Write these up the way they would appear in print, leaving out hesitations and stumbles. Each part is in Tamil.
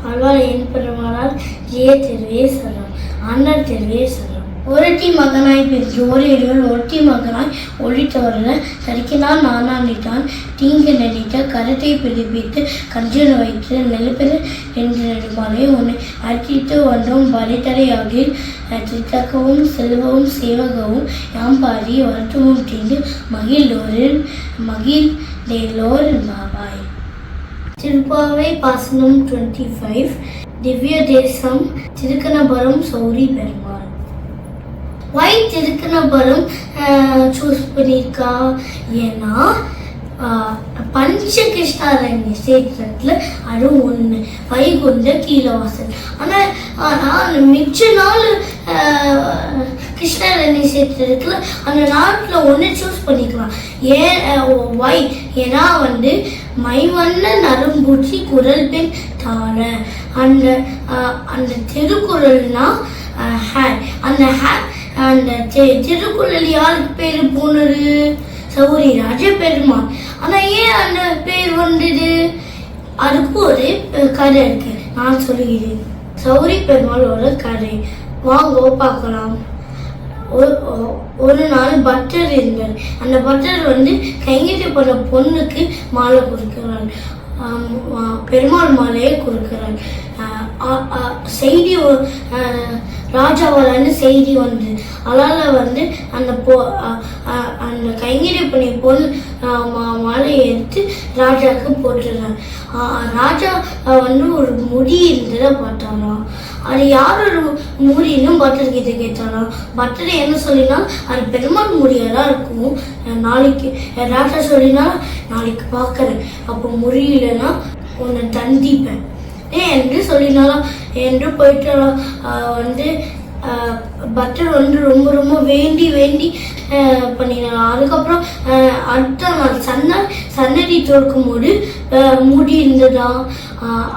ஆழ்வார் என் பெருமானார் ஜெய திருவே சரணம். ஆண்டார் திருவே சரணம். ஒருத்தி மகனாய் பெற்று ஓரிருவன் ஒருத்தி மகனாய் ஒளித்தவர்கள் சரிக்கினான் நானாண்டிட்டான் தீங்கு நடித்த கருத்தை பிடிப்பித்து கஞ்சன் வைத்து நெல்பெரு என்று நெடுமாலை உன்னை அர்ச்சித்து வந்தோம் வலைத்தடையாகில் சித்தக்கவும் செல்வவும் சேவகவும் யாம்பாரி வருத்தமும் தீண்டு மகிழ்ந்தோர் பாபாய். திருப்பாவை பாசனம் 25. திவ்ய தேசம் திருக்கணபுரம் சௌரி பெருமாள். Why திருக்கணபுரம் சூஸ் பண்ணியிருக்கா? ஏன்னா பஞ்சகிருஷ்ணாரண்ய சேத்திரத்தில் அது ஒன்று வைகுண்ட கீழவாசல். ஆனால் மிச்ச நாள் கிருஷ்ணாரண்ய சேத்திரத்தில் அந்த நாட்டில் ஒன்று சூஸ் பண்ணிக்கலாம். ஒய் ஏன்னா மைவண்ண நரம்பூச்சி குரல் பெண் தாழ அந்த திருக்குறள்னா ஹேர். அந்த திருக்குறள் யாருக்கு பேர் போனது? சௌரி ராஜ பெருமாள். ஆனால் ஏன் அந்த பேர் வந்தது? அதுக்கு ஒரு கதை இருக்கு, நான் சொல்லுகிறேன். சௌரி பெருமாளோட கதை வாங்க பார்க்கலாம். ஒரு நாள் பட்டர் இருந்தார். அந்த பட்டர் கைங்கிட்ட போன பொண்ணுக்கு மாலை கொடுக்கிறார். பெருமாள் மாலையை கொடுக்கிறார். செய்தி ராஜாவால் செய்தி வந்து அதனால் அந்த கைங்கரி பண்ணி பொண்ணு மாலையை எடுத்து ராஜாவுக்கு போட்டுடுறார். ராஜா ஒரு முடி இருந்ததை பார்த்தாராம். அது யாரோட முடின்னு பட்டர் கிட்ட கேட்டாராம். பட்டர் என்ன சொல்லினா அது பெருமாள் முடியாதான் இருக்கும். நாளைக்கு ராஜா சொல்லினா நாளைக்கு பார்க்குறேன், அப்போ முடியலன்னா உன்னை தண்டிப்பேன் என்று சொல்லினாலாம். என்று போயிட்டாலாம். பட்டர் ரொம்ப ரொம்ப வேண்டி பண்ணினாலாம். அதுக்கப்புறம் அடுத்த நாள் சன்னதி திறக்கும் போது முடி இருந்ததான்.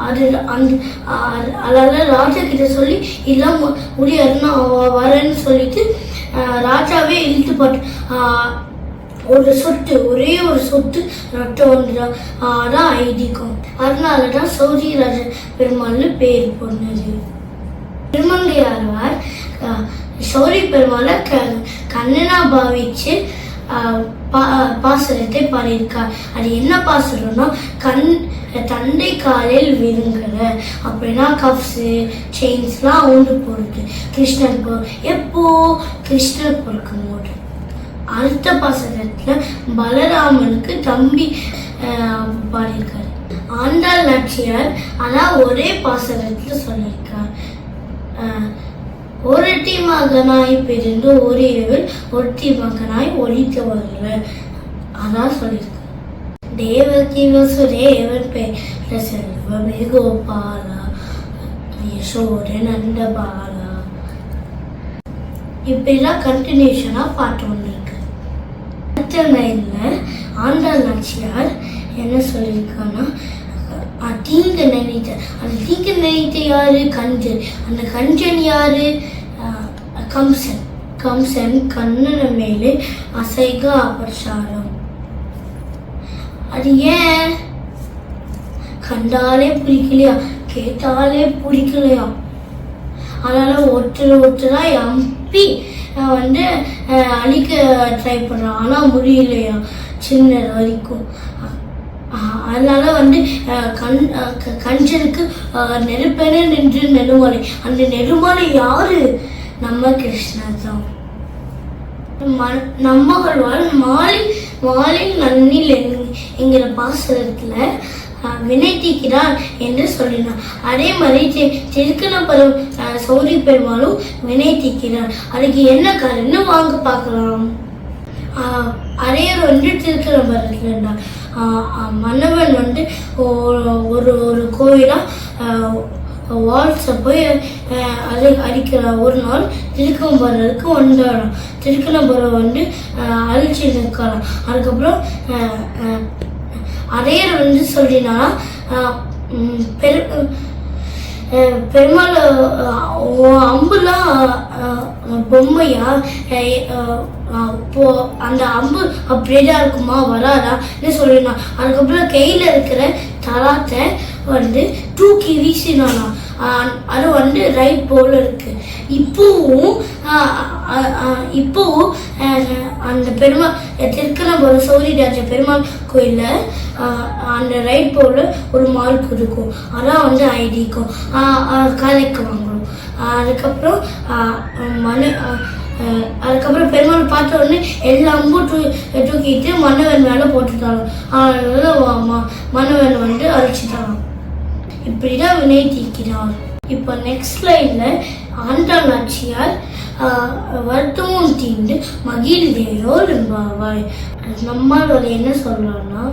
அதனால ராஜா கிட்ட சொல்லி இல்லை முடியாதுன்னா வரேன்னு சொல்லிட்டு ராஜாவே இழுத்து போட்டு ஒரே ஒரு சொட்டு ரத்தம் வந்துடும். அதான் ஐதீகம். அதனாலதான் சௌரி ராஜ பெருமாள்னு பேர் போனது. திருமங்கையாழ்வார் சௌரி பெருமாளை கண்ணனா பாவிச்சு பாசுரத்தை பாடியிருக்கார். அது என்ன பாசுரம்னா தந்தை காலில் விருங்குற அப்படின்னா கப்ஸு செயின்ஸ்லாம் உண்டு போடுது கிருஷ்ணருக்கு. எப்போ கிருஷ்ணர் பிறக்கும் போது. அடுத்த பாசனத்தில் பலராமனுக்கு தம்பி பாடியிருக்காரு. ஆண்டாள் நாச்சியார் அதான் ஒரே பாசனத்தில் சொல்லியிருக்கார். ஒருத்தி மகனாய் பிரிந்து ஒரு இரவில் ஒருத்தி மகனாய் ஒழித்தவர்கள் அதான் சொல்லியிருக்கார். தேவகி வசுதேவன் பேர செல்வமே கோபாலா யசோட நந்தபாலா. இப்படிலாம் கண்டினியூஷனாக பாட்டு ஒன்று இருக்கு. அடுத்த லைனில் ஆண்டாள் நாச்சியார் என்ன சொல்லியிருக்கான்னா தீங்கு நினைத்த அந்த தீங்கு நினைத்த யாரு? கஞ்சன். அந்த கஞ்சன் யாரு? கம்சன் கண்ணன மேலே அசைக அபசாரம். அது ஏன்? கண்டாலே பிடிக்கலையா, கேட்டாலே பிடிக்கலையா, அதனால ஒருத்தரா அம்பி அழிக்க ட்ரை பண்றான். ஆனா முடியலையா சின்ன வரைக்கும். அதனால கஞ்சனுக்கு நெருப்பென நின்று நெடுமாலை. அந்த நெடுமாலை யாரு? நம்ம கிருஷ்ணர் தான். நம்மகழ்வாள் மாலை நன்னில் என்கிற பாசுரத்துல வினை தீக்கிறார் என்று சொல்லினார். அதே மாதிரி திருக்கணபுரம் சௌரி பெருமாளும் வினை தீக்கிறார். அதுக்கு என்ன காரணம்னு வாங்க பார்க்கலாம். அரையர் திருக்கணபுரத்தில் இருந்தார். மன்னவன் ஒரு கோயிலா வால்ஸை போய் அடிக்கிறார். ஒரு நாள் திருக்கணபுரத்துக்கு வந்தாராம். திருக்கணபுரம் அழிச்சு நிற்கலாம். அதுக்கப்புறம் அரையர் சொல்லினா பெருமாள் அம்புலாம் பொம்மையா அந்த அம்பு அப்படியேதான் இருக்குமா வராதான்னு சொல்லிடலாம். அதுக்கப்புறம் கையில் இருக்கிற தராத்தை வந்து தூக்கி வீசினானா. அது வந்து ரைட் போல இருக்கு. இப்போவும் அந்த பெருமாள் திருக்கணபுரம் சௌரிராஜ பெருமாள் கோயிலில் அந்த ரைட் போல ஒரு மார்க் இருக்கும். அதான் வந்து ஐடிக்கும் கலைக்கு வாங்கணும். அதுக்கப்புறம் பெருமாள் பார்த்த உடனே எல்லா அம்பும் தூக்கிட்டு மன்னவன் மேலே போட்டுட்டாங்க. அதனால மன்னவன் வந்து அழிச்சிட்டாங்க. இப்படிதான் வினை தீர்க்கிறார். இப்போ நெக்ஸ்ட் லைன்ல ஆண்டாள் நாச்சியார் வருத்தமும் தீண்டு மகிழ்ந்தேயோ என்பாவாய். நம்மால் ஒரு என்ன சொல்றான்னா,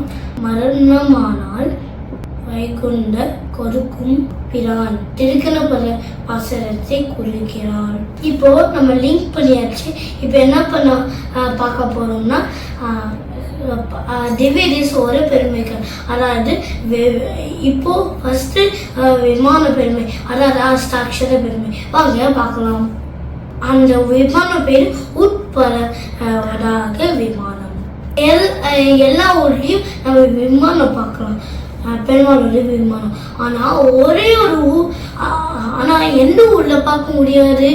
மரணமானால் வைகுண்ட கொடுக்கும் பிரான் திருக்கணபுர பாசரத்தை குறிக்கிறார். இப்போ நம்ம லிங்க் பண்ணியாச்சு. இப்போ என்ன பார்க்க போறோம்னா திவ்ய தேச ஒரு பெருமைகள். அதாவது இப்போ ஃபர்ஸ்ட் விமான பெருமை, அதாவது அஷ்டாட்சர பெருமை. வாங்க பார்க்கலாம். அந்த விமான பேர் உட்பரவதாக விமானம். எல்லா ஊர்லயும் நம்ம விமானம் பார்க்கலாம், பெருமாளுடைய விமானம். ஆனா ஒரே ஒரு ஆனா எந்த ஊர்ல பார்க்க முடியாது?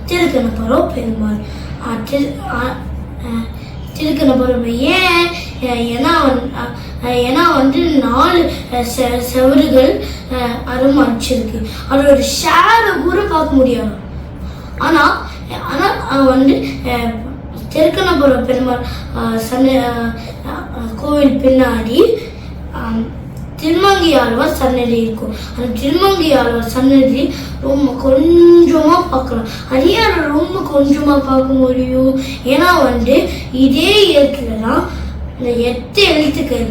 திருக்கணபுரம் பெருமாள். திருக்கணபுரம் ஏன்? ஏன்னா வந்து 4 செவறுகள் அருமாச்சிருக்கு. அதோட ஷேரை கூட பார்க்க முடியாது. ஆனா வந்து திருக்கணபுரம் பெருமாள் கோவில் பின்னாடி திருமங்கை ஆழ்வார் சன்னதி இருக்கும். அந்த திருமங்கை ஆழ்வார் சன்னதி ரொம்ப கொஞ்சமா பார்க்கலாம். அதையே ரொம்ப கொஞ்சமா பார்க்க முடியும். ஏன்னா வந்து இதே இடத்துலதான் இந்த 8 எழுத்துக்கள்,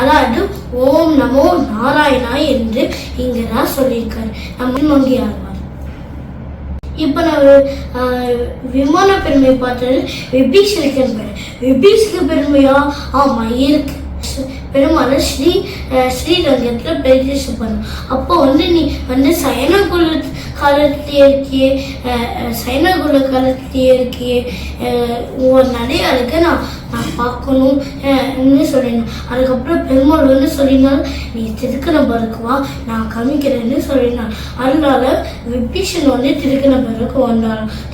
அதாவது ஓம் நமோ நாராயணா என்று இங்கதான் சொல்லியிருக்காரு நம்ம திருமங்கை ஆழ்வார். இப்ப நான் விமான பெருமை பார்த்தது விபீஷனுக்கு பெருமை. விபீஷனுக்கு பெருமையா? ஆமா இருக்கு. பெருமாள் ஸ்ரீரங்கத்தில் பிரதிஷ்டை பண்ணும். அப்போ வந்து நீ வந்து சயனகுல காலத்திலே இருக்கியே ஒரு நிறைய இருக்கு, நான் பார்க்கணும் சொல்லிடணும். அதுக்கப்புறம் பெருமாள் வந்து சொல்லினாலும் நீ திருக்கணபுரக்கு வா, நான் காமிக்கிறேன்னு சொல்லினான். அதனால விபீஷன் வந்து திருக்கணபுரக்கு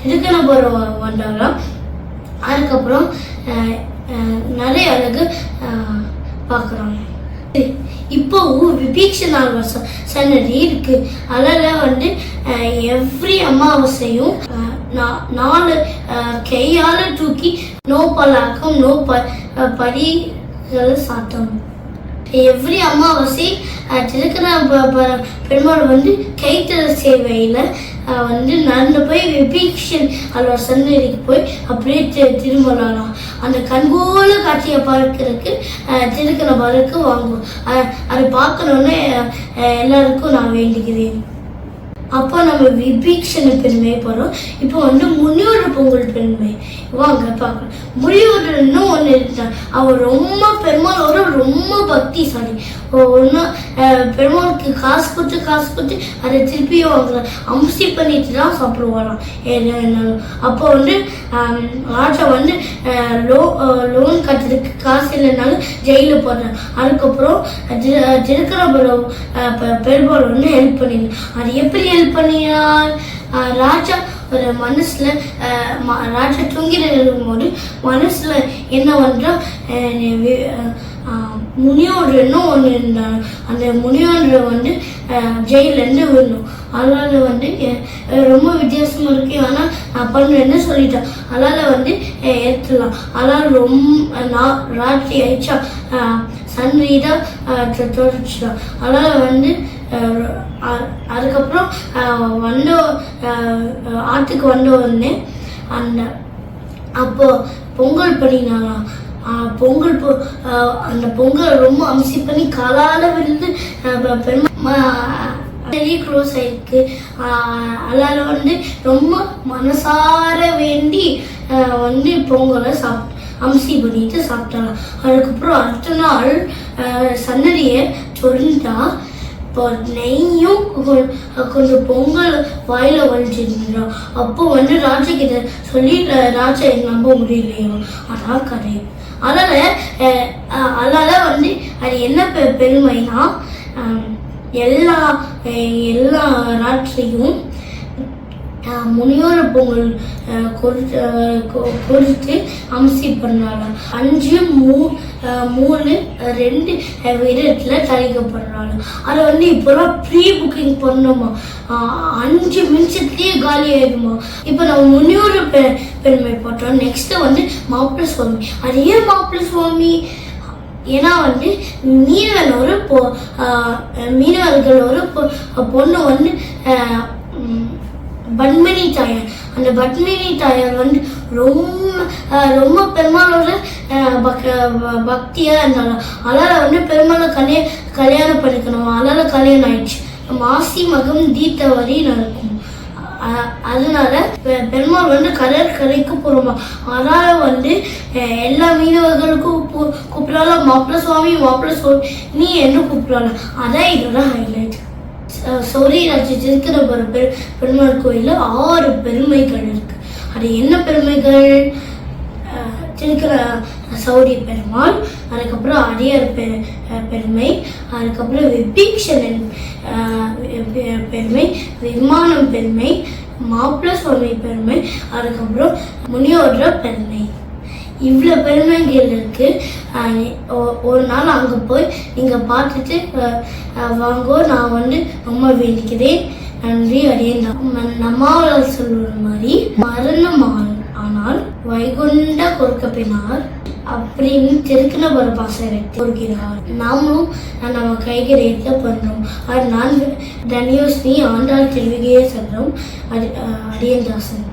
திருக்கணபுரம் வந்தாலும் அதுக்கப்புறம் நிறைய அழகு பார்க்குறாங்க. இப்போ விபீஷன் ஆழ்வார் சன்னதி இருக்கு. அதில் வந்து எவ்ரி அமாவாசையும் 4 கையால் தூக்கி நோ பலாக்கம் நோ படிகள் சாத்தம். எவ்ரி அமாவாசை திருக்கணபுரம் பெருமாள் வந்து கைத்தற சேவையில் வந்து நடந்து போய் விபீஷன் ஆழ்வார் சன்னதிக்கு போய் அப்படியே திரும்பலாம். அந்த கண்கோல காட்சியை பார்க்கறதுக்கு திருக்கணபுரக்கு வாங்குவோம். அதை பார்க்கணுன்னு எல்லாருக்கும் நான் வேண்டிக்கிறேன். அப்போ நம்ம விபீஷண பெருமையை போகிறோம். இப்போ வந்து முனியோட பொங்கல் பெருமை வாங்க பார்க்கலாம். முனியோடன்னு ஒன்று இருந்தான். அவர் ரொம்ப பெருமாளோட ரொம்ப பக்திசாலி. ஒன்று பெருமாளுக்கு காசு கொடுத்து அதை திருப்பியும் வாங்கலாம். அம்சி பண்ணிட்டு தான் சாப்பிடுவாராம் என்னாலும். அப்போ வந்து ராஜா வந்து லோன் கட்டுறதுக்கு காசு இல்லைனாலும் ஜெயிலில் போடுறாங்க. அதுக்கப்புறம் திருக்கணபுரம் பெருமாள் வந்து ஹெல்ப் பண்ணிடு. அது எப்படி ஹெல்ப் பண்ணினார்? ராஜா ஒரு மனசுல ராஜா தூங்கிட்டு இருக்கும்போது மனசுல என்ன பண்றா, முனியோடுன்னு ஒன்று இருந்தாங்க. அந்த முனியோன்ற வந்து ஜெயிலேருந்து விடணும். அதனால வந்து ரொம்ப வித்தியாசமா இருக்கு. ஆனால் நான் பண்ணுறேன்னு சொல்லிட்டேன். அதனால வந்து எடுத்துடலாம். அதனால ரொம்ப ராத்திரி ஆயிடுச்சா சன்ரீதான் தொடச்சிடும். அதனால வந்து அதுக்கப்புறம் ஆற்றுக்கு வந்த உடனே அப்போ பொங்கல் பண்ணினாலாம். அந்த பொங்கல் ரொம்ப அம்சி பண்ணி காலால விழுந்து க்ளோஸ் ஆயிருக்கு. அதனால வந்து ரொம்ப மனசார வேண்டி வந்து பொங்கலை அம்சி பண்ணிட்டு சாப்பிட்டாங்க. அதுக்கப்புறம் அடுத்த நாள் சன்னதியை சொல்லிட்டா இப்போ நெய்யும் கொஞ்சம் பொங்கல் வாயில வலிச்சிருந்தான். அப்போ வந்து ராஜா கிட்ட சொல்லி ராஜா நம்ப முடியலையோ. அதான் கதை. அதனால வந்து அது என்ன பெருமைனா, எல்லா எல்லா ராத்திரியும் முனியோர பொங்கல் கொடுத்து அம்சி பண்ணாங்க. 5, 3, 2 விதத்தில் தயாரிக்கப்படுறாங்க. அதை இப்போலாம் ப்ரீ புக்கிங் பண்ணணுமா, 5 நிமிஷத்துலேயே காலி ஆயிடுமா. இப்போ நம்ம முனியோர பெருமை போட்டோம். நெக்ஸ்ட் மாப்பிள்ளை சுவாமி. அது ஏன் மாப்பிள்ளை சுவாமி? ஏன்னா மீனவர்கள் ஒரு பொண்ணு பத்மினி தாயார். அந்த பத்மினி தாயார் ரொம்ப பெருமாளோட பக்தியா இருந்தாங்க. அதனால பெருமாளை கல்யாணம் பண்ணிக்கணும். அதனால கல்யாணம் ஆயிடுச்சு. மாசி மகம் தீபாவளி நடக்கும். அதனால பெருமாள் கடற்கரைக்கு போறோமா. அதனால எல்லா மீனவர்களுக்கும் கூப்பிடலாம் மாப்பிள்ளை சுவாமி என்று கூப்பிடலாம். அதான் இதோட ஹைலைட். சௌரி ராஜ்யத்தில் இருக்கிற பெருமாள் கோயில 6 பெருமைகள் இருக்கு. அது என்ன பெருமைகள்? இருக்கிற சௌரி பெருமாள், அதுக்கப்புறம் அடியார் பெருமை, அதுக்கப்புறம் விபீக்ஷணன் பெருமை, விமானம் பெருமை, மாப்பிள்ளை சுவாமி பெருமை, அதுக்கப்புறம் முனியோர பெருமை. இவ்வளோ பெருமைகள் இருக்கு. ஒரு நாள் அங்கே போய் நீங்கள் பார்த்துட்டு வாங்கோ. நான் ரொம்ப வேண்டிக்கிறேன். நன்றி. அடியேன் நம்மால் சொல்லுற மாதிரி மரணம் ஆனால் வைகுண்ட கொடுக்கப்பினார் அப்படின்னு திருக்கணபுர பாசறை கொடுக்கிறார். நாமும் நம்ம கைகரேற்ற பண்ணுறோம். அது நான் தனியோஸ்னி ஆண்டாள் திருவிகையே சொல்கிறோம். அடியன் தாசன்.